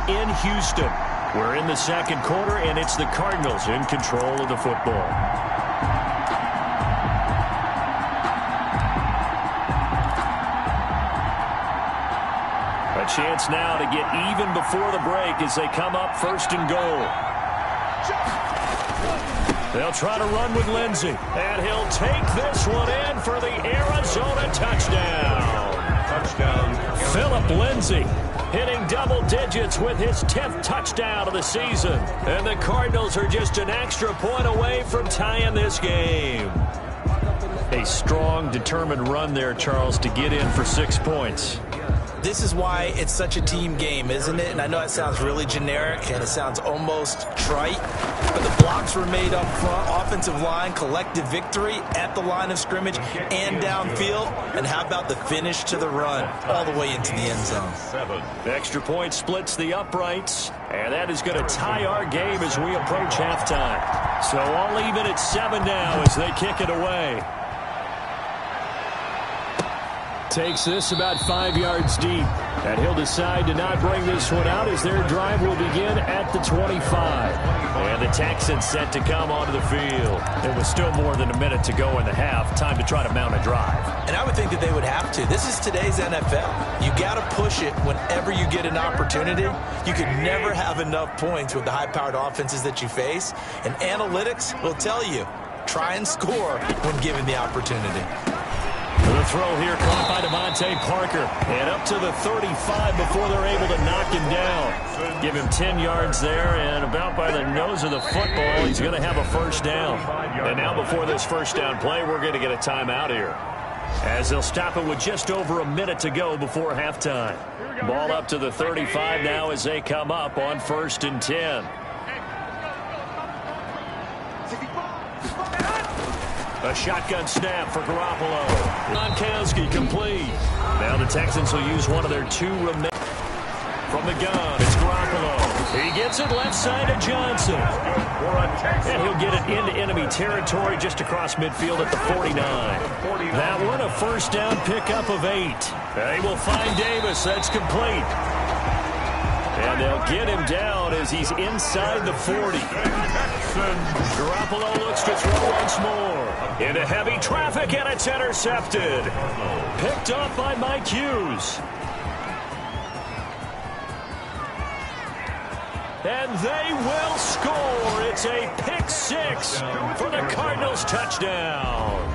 in Houston. We're in the second quarter, and it's the Cardinals in control of the football. A chance now to get even before the break as they come up first and goal. They'll try to run with Lindsey, and he'll take this one in for the Arizona touchdown. Phillip Lindsey hitting double digits with his 10th touchdown of the season. And the Cardinals are just an extra point away from tying this game. A strong, determined run there, Charles, to get in for 6 points. This is why it's such a team game, isn't it? And I know it sounds really generic and it sounds almost trite, but the blocks were made up front, offensive line, collective victory at the line of scrimmage and downfield. And how about the finish to the run all the way into the end zone? The extra point splits the uprights, and that is going to tie our game as we approach halftime. So all even at 7 now as they kick it away. Takes this about 5 yards deep, and he'll decide to not bring this one out as their drive will begin at the 25. And the Texans set to come onto the field. There was still more than a minute to go in the half. Time to try to mount a drive. And I would think that they would have to. This is today's NFL. You got to push it whenever you get an opportunity. You can never have enough points with the high-powered offenses that you face. And analytics will tell you, try and score when given the opportunity. The throw here caught by Devontae Parker. And up to the 35 before they're able to knock him down. Give him 10 yards there, and about by the nose of the football, he's going to have a first down. And now before this first down play, we're going to get a timeout here, as they'll stop it with just over a minute to go before halftime. Ball up to the 35 now as they come up on 1st and 10. A shotgun snap for Garoppolo. Gronkowski complete. Now the Texans will use one of their 2 remaining. From the gun, it's Garoppolo. He gets it left side to Johnson. And he'll get it into enemy territory just across midfield at the 49. That one a first down pickup of 8. They will find Davis. That's complete. And they'll get him down as he's inside the 40. Garoppolo looks to throw once more. Into heavy traffic, and it's intercepted. Picked off by Mike Hughes. And they will score. It's a pick 6 for the Cardinals touchdown.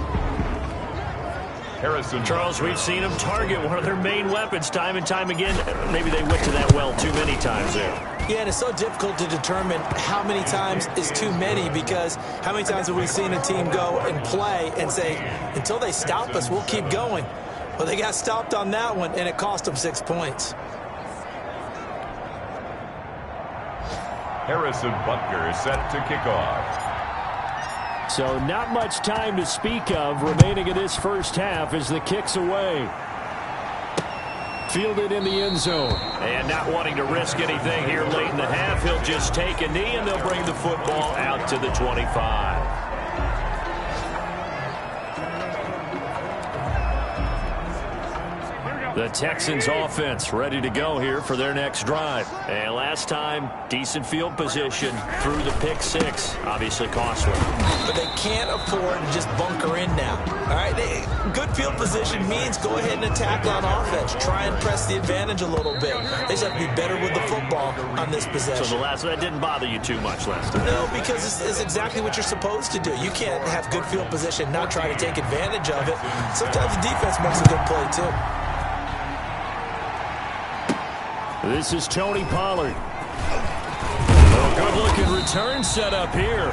Charles, we've seen them target one of their main weapons time and time again. Maybe they went to that well too many times there. Yeah, and it's so difficult to determine how many times is too many, because how many times have we seen a team go and play and say, until they stop us, we'll keep going. Well, they got stopped on that one, and it cost them 6 points. Harrison Butker is set to kick off. So not much time to speak of remaining in this first half as the kick's away. Fielded in the end zone. And not wanting to risk anything here late in the half, he'll just take a knee and they'll bring the football out to the 25. The Texans offense ready to go here for their next drive. And last time, decent field position through the pick 6. Obviously costly. But they can't afford to just bunker in now. All right, good field position means go ahead and attack on offense. Try and press the advantage a little bit. They just have to be better with the football on this possession. So that didn't bother you too much last time? No, because it's exactly what you're supposed to do. You can't have good field position, not try to take advantage of it. Sometimes the defense makes a good play too. This is Tony Pollard. A good-looking return set up here.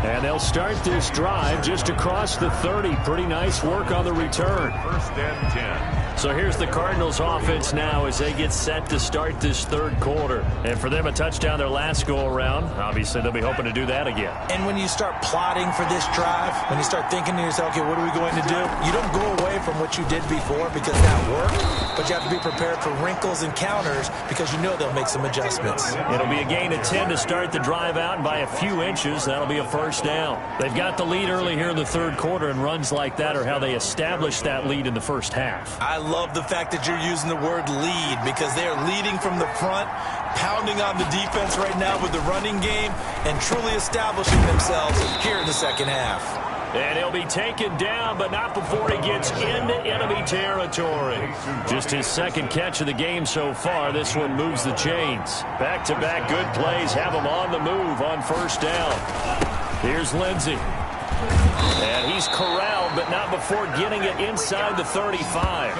And they'll start this drive just across the 30. Pretty nice work on the return. 1st and 10. So here's the Cardinals offense now as they get set to start this third quarter. And for them, a touchdown their last go-around. Obviously, they'll be hoping to do that again. And when you start plotting for this drive, when you start thinking to yourself, okay, what are we going to do? You don't go away from what you did before because that worked, but you have to be prepared for wrinkles and counters because you know they'll make some adjustments. It'll be a gain of 10 to start the drive out, and by a few inches, that'll be a first first down. They've got the lead early here in the third quarter, and runs like that are how they established that lead in the first half. I love the fact that you're using the word lead because they're leading from the front, pounding on the defense right now with the running game, and truly establishing themselves here in the second half. And he'll be taken down, but not before he gets into enemy territory. Just his second catch of the game so far. This one moves the chains. Back-to-back good plays have him on the move on first down. Here's Lindsey. And he's corralled, but not before getting it inside the 35.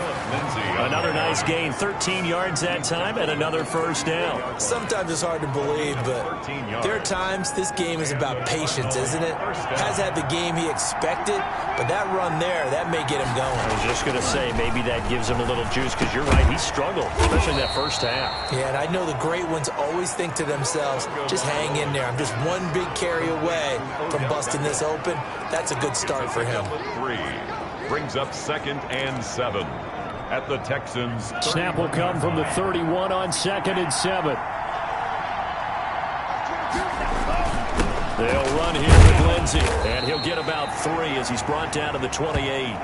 Another nice gain, 13 yards that time, and another first down. Sometimes it's hard to believe, but there are times this game is about patience, isn't it? Has had the game he expected, but that run there, that may get him going. I was just going to say, maybe that gives him a little juice, because you're right, he struggled, especially in that first half. Yeah, and I know the great ones always think to themselves, just hang in there. I'm just one big carry away from busting this open. That's a good start for him. 3 brings up 2nd and 7 at the Texans. Snap will come from the 31 on 2nd and 7. They'll run here with Lindsey, and he'll get about 3 as he's brought down to the 28.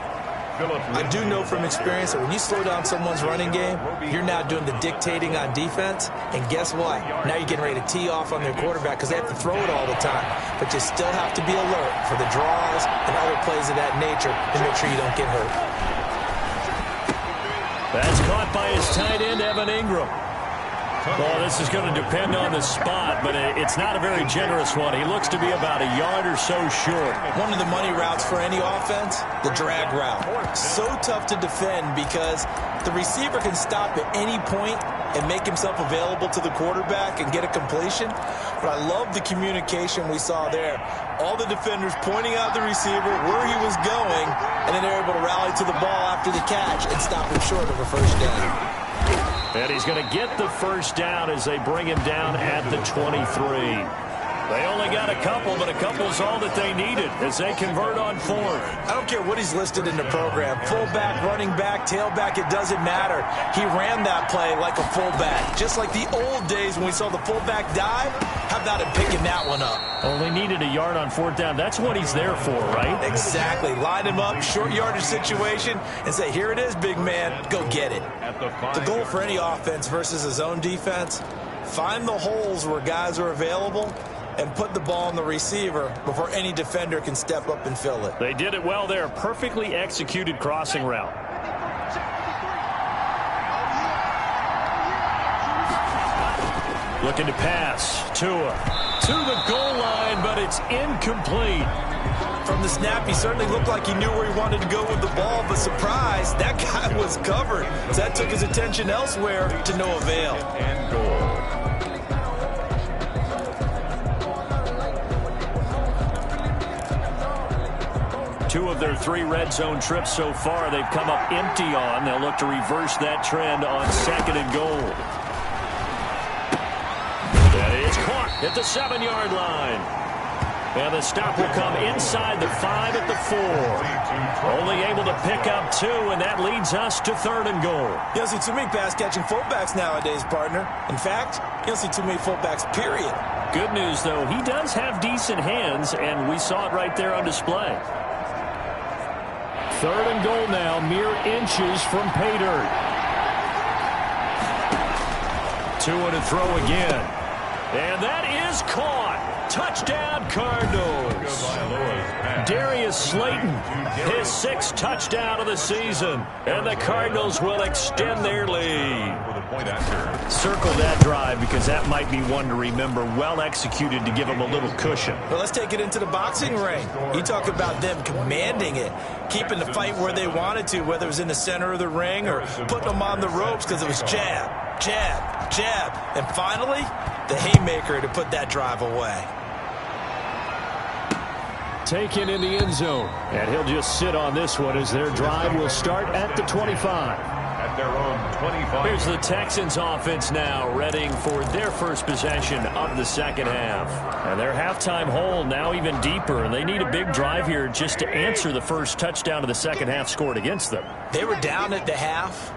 I do know from experience that when you slow down someone's running game, you're now doing the dictating on defense. And guess what? Now you're getting ready to tee off on their quarterback because they have to throw it all the time. But you still have to be alert for the draws and other plays of that nature to make sure you don't get hurt. That's caught by his tight end, Evan Ingram. Well, this is going to depend on the spot, but it's not a very generous one. He looks to be about a yard or so short. One of the money routes for any offense, the drag route. So tough to defend because the receiver can stop at any point and make himself available to the quarterback and get a completion. But I love the communication we saw there. All the defenders pointing out the receiver, where he was going, and then they're able to rally to the ball after the catch and stop him short of a first down. And he's going to get the first down as they bring him down at the 23. They only got a couple, but a couple's all that they needed as they convert on 4th. I don't care what he's listed in the program. Fullback, running back, tailback, it doesn't matter. He ran that play like a fullback. Just like the old days when we saw the fullback dive. How about him picking that one up? Only needed a yard on 4th down. That's what he's there for, right? Exactly. Line him up, short yardage situation, and say, here it is, big man. Go get it. The goal for any offense versus a zone defense, find the holes where guys are available and put the ball on the receiver before any defender can step up and fill it. They did it well there. Perfectly executed crossing route. Looking to pass. Tua to the goal line, but it's incomplete. From the snap, he certainly looked like he knew where he wanted to go with the ball, but surprise, that guy was covered. So that took his attention elsewhere to no avail. And goal. Two of their 3 red zone trips so far, they've come up empty on. They'll look to reverse that trend on 2nd and goal. That is caught at the 7-yard line. And the stop will come inside the 5 at the 4. Only able to pick up 2, and that leads us to 3rd and goal. You don't see too many pass-catching fullbacks nowadays, partner. In fact, you don't see too many fullbacks, period. Good news, though, he does have decent hands, and we saw it right there on display. 3rd and goal now, mere inches from pay dirt. 2 to throw again. And that is caught. Touchdown, Cardinals. Darius Slayton, his 6th touchdown of the season. And the Cardinals will extend their lead. Circle that drive because that might be one to remember. Well executed to give them a little cushion. Well, let's take it into the boxing ring. You talk about them commanding it, keeping the fight where they wanted to, whether it was in the center of the ring or putting them on the ropes because it was jab, jab, jab. And finally, the haymaker to put that drive away. Taken in the end zone. And he'll just sit on this one as their drive will start at the 25. At their own 25. Here's the Texans offense now, readying for their first possession of the second half. And their halftime hole now even deeper, and they need a big drive here just to answer the first touchdown of the second half scored against them. They were down at the half.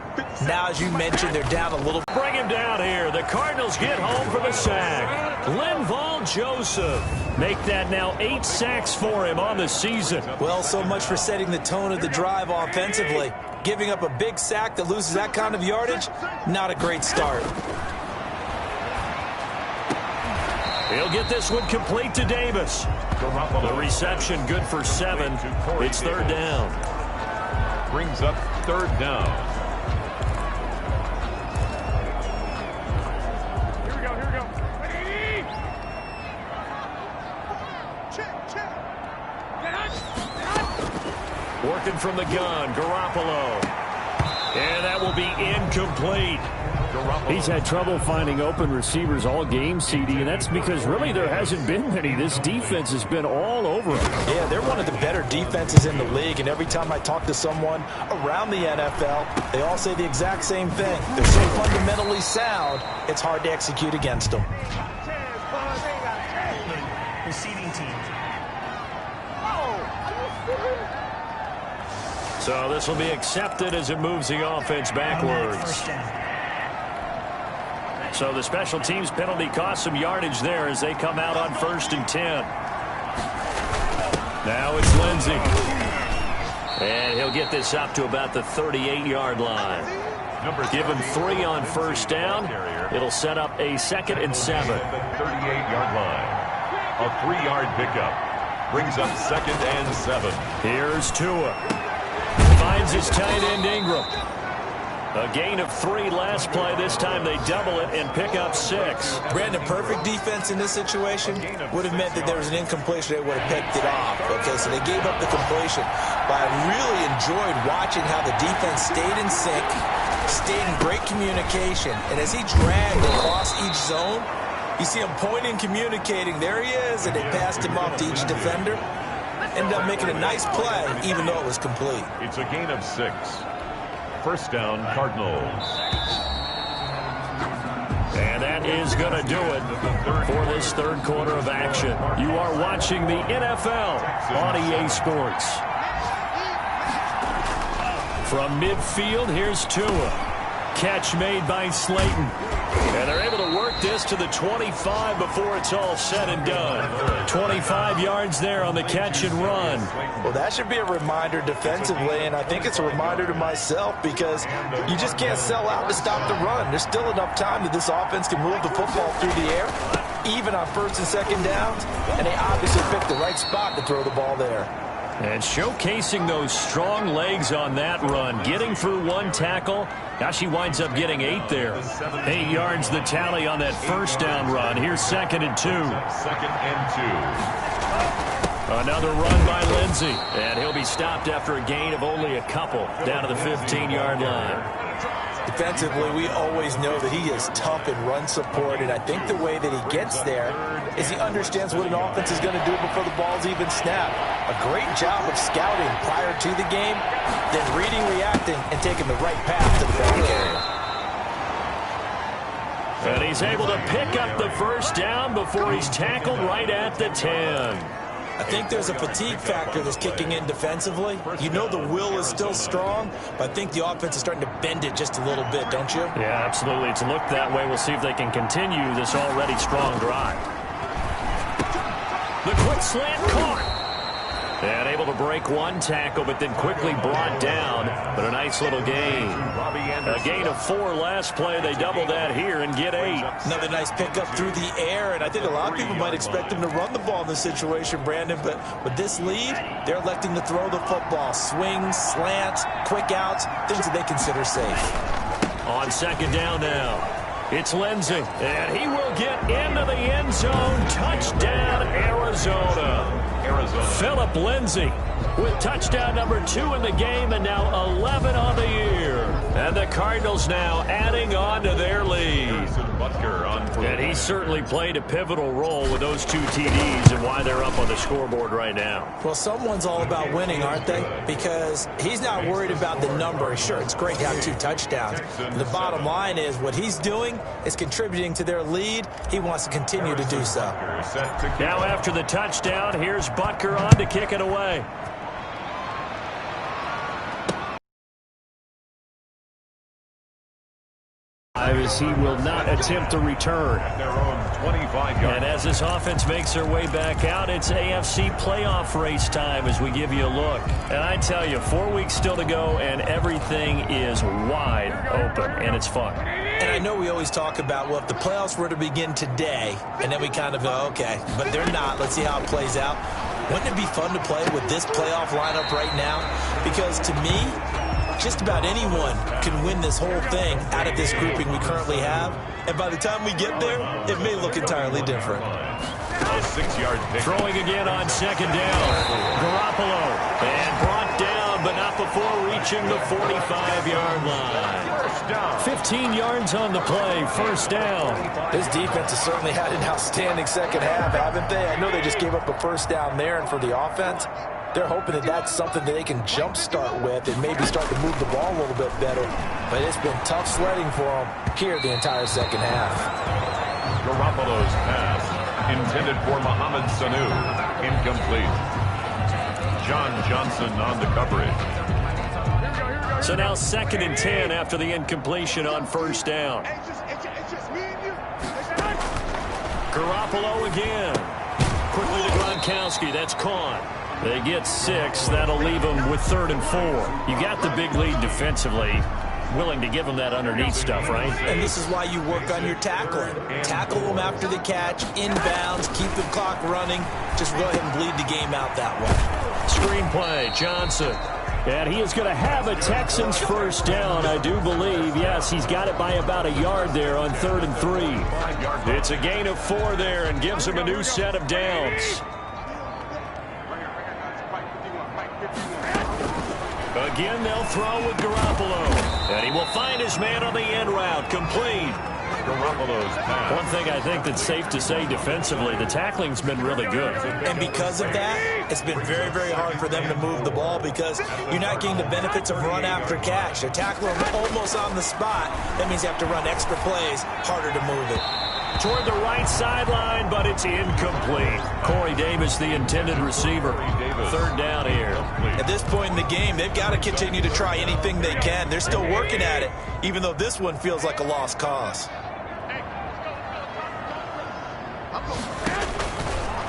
Now, as you mentioned, they're down a little. Bring him down here. The Cardinals get home for the sack. Linval Joseph. Make that now 8 sacks for him on the season. Well, so much for setting the tone of the drive offensively. Giving up a big sack that loses that kind of yardage, not a great start. He'll get this one complete to Davis. The reception good for 7. It's third down. Brings up third down. Here we go. Working from the gun, Garoppolo. And that will be incomplete. He's had trouble finding open receivers all game, CD, and that's because really there hasn't been many. This defense has been all over him. Yeah, they're one of the better defenses in the league, and every time I talk to someone around the NFL, they all say the exact same thing. They're so fundamentally sound, it's hard to execute against them. Receiving team. So this will be accepted as it moves the offense backwards. So the special teams penalty cost some yardage there as they come out on 1st and 10. Now it's Lindsey. And he'll get this up to about the 38-yard line. Give him 3 on 1st down. It'll set up a 2nd and 7. 38-yard line. A 3-yard pickup. Brings up 2nd and 7. Here's Tua. Finds his tight end Ingram. A gain of 3 last play. This time they double it and pick up 6. Brandon, perfect defense in this situation would have meant that there was an incompletion. They would have picked it off. Okay, so they gave up the completion. But I really enjoyed watching how the defense stayed in sync, stayed in great communication. And as he dragged across each zone, you see him pointing, communicating. There he is, and they passed him off to each defender. Ended up making a nice play, even though it was complete. It's a gain of 6. First down, Cardinals. And that is going to do it for this third quarter of action. You are watching the NFL on EA Sports. From midfield, here's Tua. Catch made by Slayton. And they're able to work this to the 25 before it's all said and done. 25 yards there on the catch and run. Well, that should be a reminder defensively, and I think it's a reminder to myself because you just can't sell out to stop the run. There's still enough time that this offense can move the football through the air, even on 1st and 2nd downs, and they obviously picked the right spot to throw the ball there. And showcasing those strong legs on that run, getting through 1 tackle. Now she winds up getting 8 there. 8 yards the tally on that 1st down run. Here's 2nd and 2. 2nd and 2. Another run by Lindsey. And he'll be stopped after a gain of only a couple down to the 15-yard line. Defensively, we always know that he is tough in run support, and I think the way that he gets there is he understands what an offense is going to do before the ball's even snapped. A great job of scouting prior to the game, then reading, reacting, and taking the right path to the back area. And he's able to pick up the 1st down before he's tackled right at the 10. I think there's a fatigue factor that's kicking in defensively. You know the will is still strong, but I think the offense is starting to bend it just a little bit, don't you? Yeah, absolutely. It's looked that way. We'll see if they can continue this already strong drive. The quick slant caught. And able to break 1 tackle, but then quickly brought down. But a nice little gain. A gain of 4 last play. They double that here and get 8. Another nice pickup through the air, and I think a lot of people might expect them to run the ball in this situation, Brandon, but with this lead, they're electing to throw the football. Swings, slants, quick outs, things that they consider safe. On 2nd down now, it's Lindsey, and he will get into the end zone. Touchdown, Arizona. Philip Lindsey with touchdown number 2 in the game and now 11 on the year. And the Cardinals now adding on to their lead. And he certainly played a pivotal role with those 2 TDs and why they're up on the scoreboard right now. Well, someone's all about winning, aren't they? Because he's not worried about the number. Sure, it's great to have 2 touchdowns. The bottom line is what he's doing is contributing to their lead. He wants to continue to do so. Now after the touchdown, here's Butker on to kick it away. as he will not attempt to return. At their own 25-yard. And as this offense makes their way back out, it's AFC playoff race time as we give you a look. And I tell you, 4 weeks still to go, and everything is wide open, and it's fun. And I know we always talk about, well, if the playoffs were to begin today, and then we kind of go, okay, but they're not. Let's see how it plays out. Wouldn't it be fun to play with this playoff lineup right now? Because to me, just about anyone can win this whole thing out of this grouping we currently have. And by the time we get there, it may look entirely different. A 6-yard pick. Throwing again on second down. Garoppolo. And brought down, but not before reaching the 45-yard line. 15 yards on the play. First down. This defense has certainly had an outstanding second half, haven't they? I know they just gave up a first down there, and for the offense, they're hoping that that's something that they can jumpstart with and maybe start to move the ball a little bit better. But it's been tough sledding for them here the entire second half. Garoppolo's pass, intended for Mohamed Sanu, incomplete. John Johnson on the coverage. So now 2nd and 10 after the incompletion on first down. Garoppolo again. Quickly to Gronkowski. That's caught. They get 6. That'll leave them with 3rd and 4. You got the big lead defensively. Willing to give them that underneath stuff, right? And this is why you work on your tackling. Tackle them after the catch, inbounds, keep the clock running. Just go ahead and bleed the game out that way. Screenplay, Johnson. And he is going to have a Texans first down, I do believe. Yes, he's got it by about a yard there on 3rd and 3. It's a gain of 4 there and gives him a new set of downs. Again, they'll throw with Garoppolo. And he will find his man on the end route. Complete. Garoppolo's pass. One thing I think that's safe to say defensively, the tackling's been really good. And because of that, it's been very, very hard for them to move the ball because you're not getting the benefits of run after catch. They're tackling them almost on the spot. That means you have to run extra plays, harder to move it. Toward the right sideline, but it's incomplete. Corey Davis, the intended receiver. 3rd down here. At this point in the game, they've got to continue to try anything they can. They're still working at it, even though this one feels like a lost cause.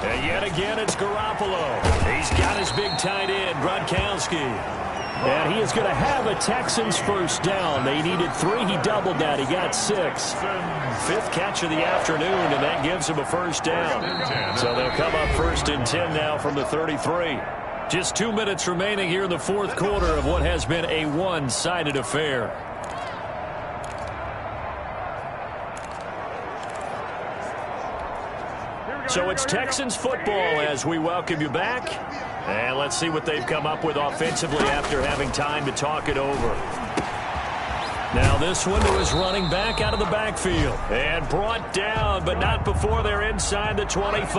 And yet again, it's Garoppolo. He's got his big tight end, Gronkowski. And he is going to have a Texans first down. They needed 3. He doubled that. He got 6. 5th catch of the afternoon, and that gives him a first down. So they'll come up 1st and 10 now from the 33. Just 2 minutes remaining here in the 4th quarter of what has been a one-sided affair. So it's Texans football as we welcome you back. And let's see what they've come up with offensively after having time to talk it over. Now this one to his running back out of the backfield. And brought down, but not before they're inside the 25.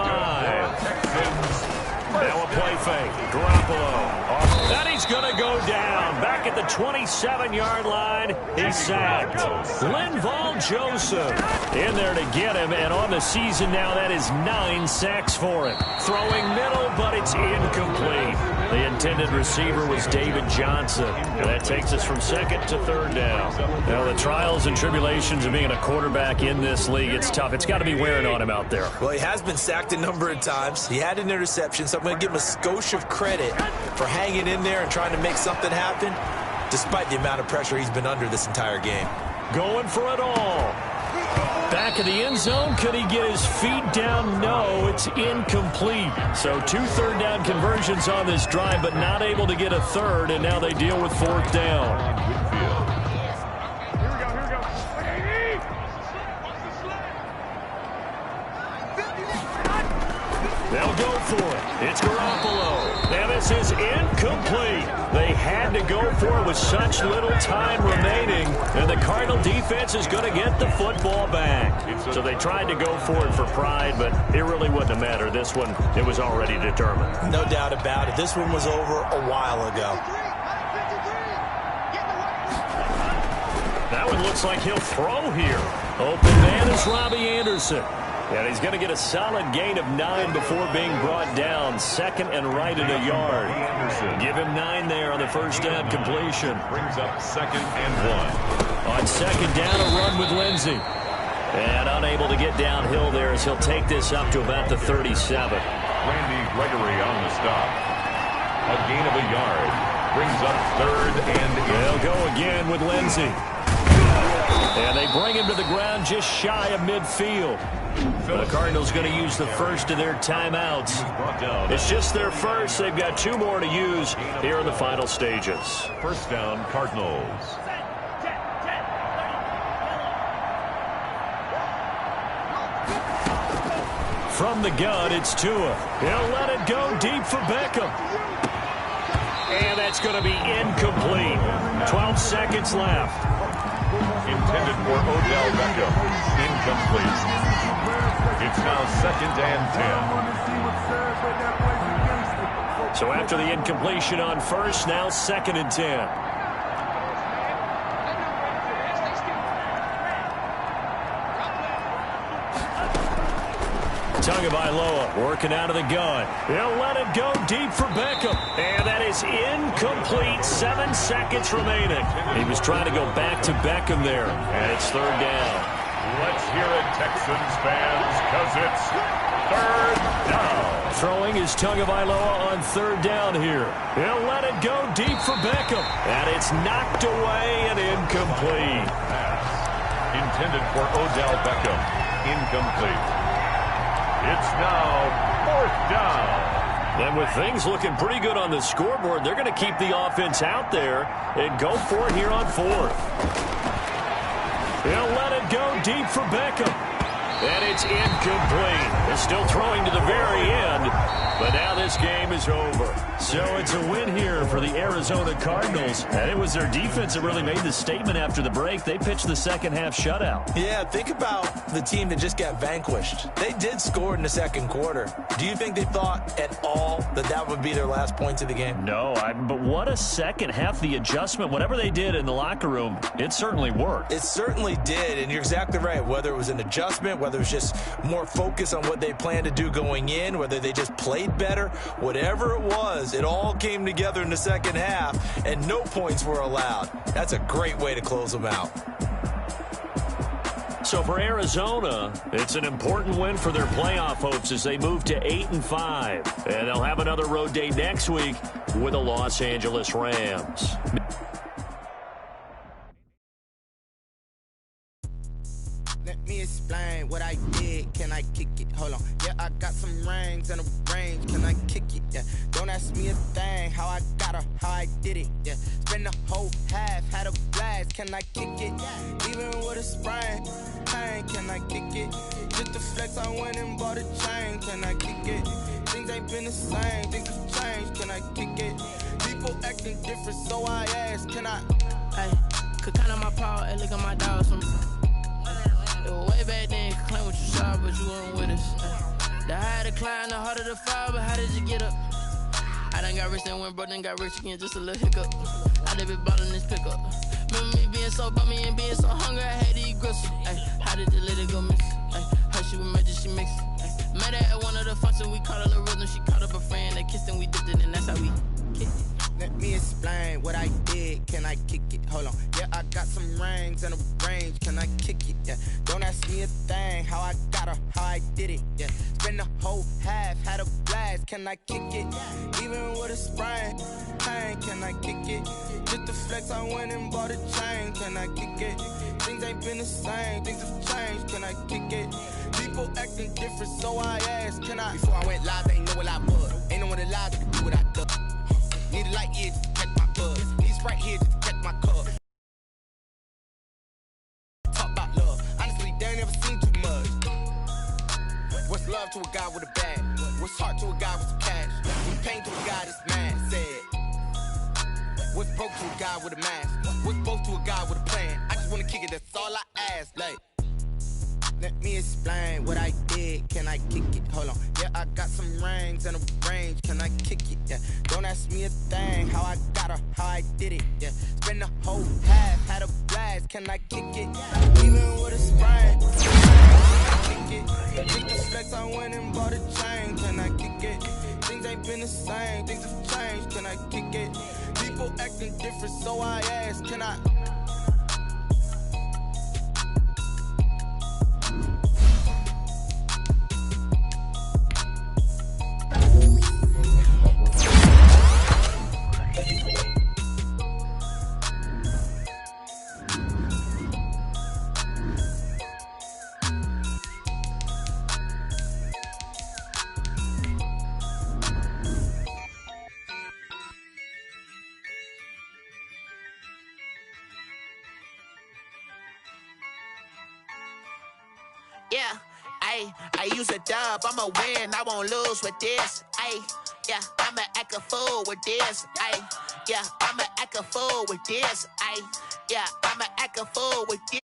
Now a play fake. Garoppolo. And he's going to go down. Back at the 27-yard line. He's sacked. Linval Joseph in there to get him. And on the season now, that is 9 sacks for him. Throwing middle, but it's incomplete. The intended receiver was David Johnson. And that takes us from 2nd to 3rd down. Now the trials and tribulations of being a quarterback in this league, it's tough. It's got to be wearing on him out there. Well, he has been sacked a number of times. He had an interception, so I'm going to give him a skosh of credit for hanging in there and trying to make something happen, despite the amount of pressure he's been under this entire game. Going for it all. Back of the end zone. Could he get his feet down? No, it's incomplete. So 2 third down conversions on this drive, but not able to get a 3rd, and now they deal with 4th down. They'll go for it. It's Garoppolo. And this is incomplete. They had to go for it with such little time remaining. And the Cardinal defense is going to get the football back. So they tried to go for it for pride, but it really wouldn't have mattered. This one, it was already determined. No doubt about it. This one was over a while ago. That one looks like he'll throw here. Open man is Robbie Anderson. And he's going to get a solid gain of 9 before being brought down. Second and right at a yard. Give him 9 there on the first down completion. Brings up second and 1. On second down, a run with Lindsey. And unable to get downhill there as he'll take this up to about the 37. Randy Gregory on the stop. A gain of a yard. Brings up third and 8. They'll go again with Lindsey. And they bring him to the ground just shy of midfield. The Cardinals going to use the first of their timeouts. It's just their first. They've got 2 more to use here in the final stages. First down, Cardinals. From the gun, it's Tua. He'll let it go deep for Beckham. And that's going to be incomplete. 12 seconds left. Intended for Odell Beckham. Incomplete. It's now second and 10. So after the incompletion on first, now second and 10. Tagovailoa working out of the gun. He'll let it go deep for Beckham. And that is incomplete. 7 seconds remaining. He was trying to go back to Beckham there. And it's third down. Let's hear it, Texans fans, because it's third down. Throwing is Tagovailoa on third down here. He'll let it go deep for Beckham. And it's knocked away and incomplete. Pass. Intended for Odell Beckham. Incomplete. It's now fourth down. And with things looking pretty good on the scoreboard, they're going to keep the offense out there and go for it here on fourth. He'll let it go deep for Beckham. And it's incomplete. They're still throwing to the very end, but now this game is over. So it's a win here for the Arizona Cardinals. And it was their defense that really made the statement after the break. They pitched the second half shutout. Yeah, think about the team that just got vanquished. They did score in the second quarter. Do you think they thought at all that that would be their last points of the game? No, but what a second half. The adjustment, whatever they did in the locker room, it certainly worked. It certainly did, and you're exactly right. Whether it was an adjustment, whether it was just more focus on what they planned to do going in, whether they just played better, whatever it was, it all came together in the second half, and no points were allowed. That's a great way to close them out. So for Arizona, it's an important win for their playoff hopes as they move to 8-5. And they'll have another road day next week with the Los Angeles Rams. Let me explain what I did. Can I kick it? Hold on. Yeah, I got some rings and a range. Can I kick it? Yeah. Don't ask me a thing. How I got her, how I did it. Yeah. Spend the whole half, had a blast. Can I kick it? Even with a sprain, pain. Can I kick it? Just to flex, I went and bought a chain. Can I kick it? Things ain't been the same. Things have changed. Can I kick it? People acting different, so I ask. Can I? Hey, could count on my power and look at my dogs from. It was way back then, could claim what you saw, but you weren't with us. The higher the climb, the harder the fall, but how did you get up? I done got rich and went broke, then got rich again, just a little hiccup. I done been ballin' this pickup. Remember me being so bummy and being so hungry, I had to eat gristle. How did the lady go miss? Her she was magic, she mixed. Met her at one of the functions, we caught a little rhythm, she caught up a friend, they kissed and we dipped it, and that's how we kicked it. Let me explain what I did. Can I kick it? Hold on. Yeah, I got some rings and a range. Can I kick it? Yeah. Don't ask me a thing. How I got her, how I did it. Yeah. Spend the whole half, had a blast. Can I kick it? Even with a sprain, pain. Can I kick it? Just to flex, I went and bought a chain. Can I kick it? Things ain't been the same. Things have changed. Can I kick it? People acting different, so I asked. Can I? Before I went live, they ain't know what I was. Ain't no one alive that can do what I do. Need a light here to catch my buzz. Need Sprite here to catch my cup. Talk about love. Honestly, they ain't never seen too much. What's love to a guy with a bag? What's heart to a guy with some cash? What's pain to a guy that's mad? Said. What's broke to a guy with a mask? What's both to a guy with a plan? I just wanna kick it, that's all I ask. Like, let me explain what I did. Can I kick it? Hold on. Yeah, I got some rings and a range. Can I kick it? Yeah. Don't ask me a thing. How I got her, how I did it. Yeah. Spend the whole half, had a blast. Can I kick it? Even with a sprain. it? Think the flex, I went and bought a chain. Can I kick it? Things ain't been the same. Things have changed. Can I kick it? People acting different, so I ask, can I? Yeah, I use a dub, I'ma win, I won't lose with this. Yeah, I'ma act a fool with this. Yeah, I'ma act a fool with this. Yeah, I'ma act a fool with this.